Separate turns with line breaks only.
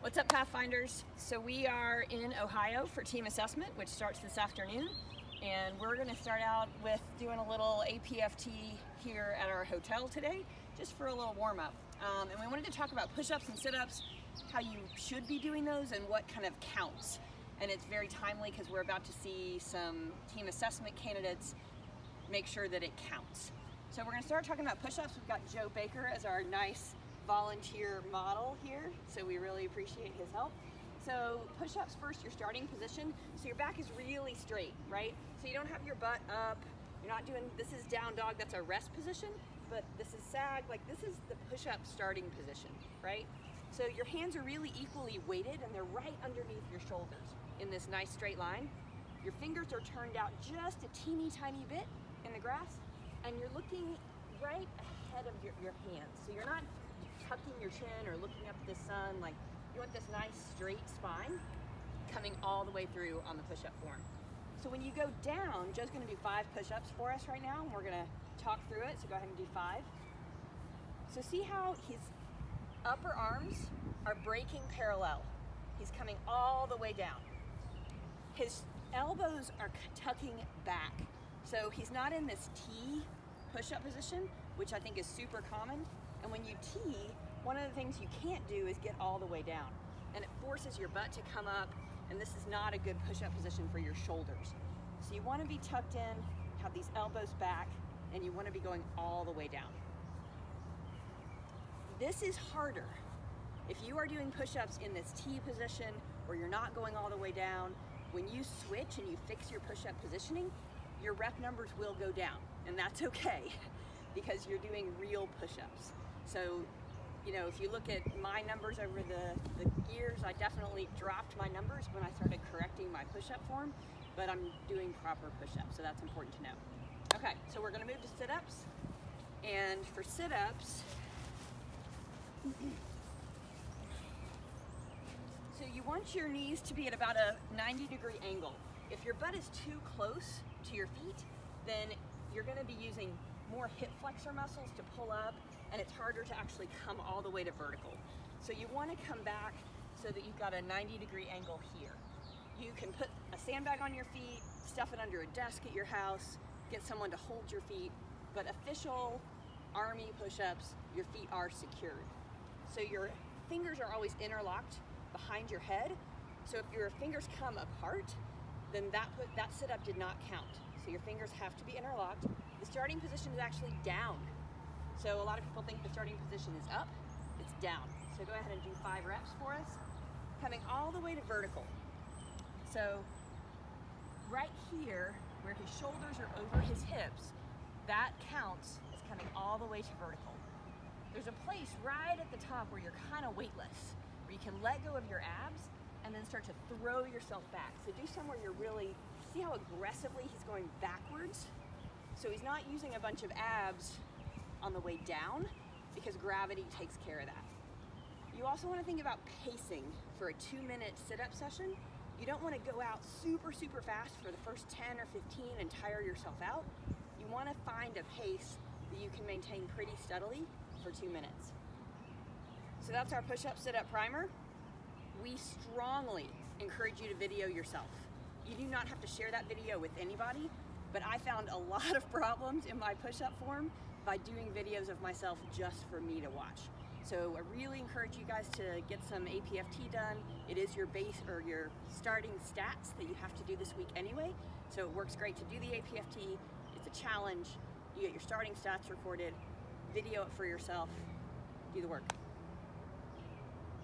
What's up, Pathfinders? So we are in Ohio for team assessment, which starts this afternoon, and we're going to start out with doing a little APFT here at our hotel today, just for a little warm-up. And we wanted to talk about push-ups and sit-ups, how you should be doing those, and what kind of counts. And it's very timely because we're about to see some team assessment candidates make sure that it counts. So we're going to start talking about push-ups. We've got Joe Baker as our nice volunteer model here, so we really appreciate his help. So push-ups first, your starting position, so your back is really straight, right? So you don't have your butt up, you're not doing, this is down dog, that's our rest position, but this is sag, like this is the push-up starting position, right? So your hands are really equally weighted and they're right underneath your shoulders in this nice straight line. Your fingers are turned out just a teeny tiny bit in the grass, and you're looking right ahead of your hands. So you're not tucking your chin or looking up at the sun. Like, you want this nice straight spine coming all the way through on the push-up form. So when you go down, Joe's gonna do 5 push-ups for us right now, and we're gonna talk through it, so go ahead and do 5. So see how his upper arms are breaking parallel. He's coming all the way down. His elbows are tucking back. So he's not in this T push-up position, which I think is super common. And when you T, one of the things you can't do is get all the way down. And it forces your butt to come up, and this is not a good push-up position for your shoulders. So you want to be tucked in, have these elbows back, and you want to be going all the way down. This is harder. If you are doing push-ups in this T position, or you're not going all the way down, when you switch and you fix your push-up positioning, your rep numbers will go down, and that's okay, because you're doing real push-ups. So, you know, if you look at my numbers over the years, I definitely dropped my numbers when I started correcting my push-up form, but I'm doing proper push-ups, so that's important to know. Okay, so we're gonna move to sit-ups, and for sit-ups, so you want your knees to be at about a 90-degree angle. If your butt is too close to your feet, then you're gonna be using more hip flexor muscles to pull up, and it's harder to actually come all the way to vertical. So you want to come back so that you've got a 90-degree angle here. You can put a sandbag on your feet, stuff it under a desk at your house, get someone to hold your feet, but official army push-ups, your feet are secured. So your fingers are always interlocked behind your head. So if your fingers come apart, then that sit-up did not count. So your fingers have to be interlocked. The starting position is actually down. So a lot of people think the starting position is up, it's down. So go ahead and do 5 reps for us, coming all the way to vertical. So right here, where his shoulders are over his hips, that counts as coming all the way to vertical. There's a place right at the top where you're kind of weightless, where you can let go of your abs and then start to throw yourself back. So do somewhere you're really, see how aggressively he's going backwards? So he's not using a bunch of abs on the way down, because gravity takes care of that. You also want to think about pacing for a 2-minute sit-up session. You don't want to go out super fast for the first 10 or 15 and tire yourself out. You want to find a pace that you can maintain pretty steadily for 2 minutes. So that's our push-up sit-up primer. We strongly encourage you to video yourself. You do not have to share that video with anybody, but I found a lot of problems in my push-up form by doing videos of myself just for me to watch. So I really encourage you guys to get some APFT done. It is your base or your starting stats that you have to do this week anyway. So it works great to do the APFT. It's a challenge. You get your starting stats recorded, video it for yourself, do the work.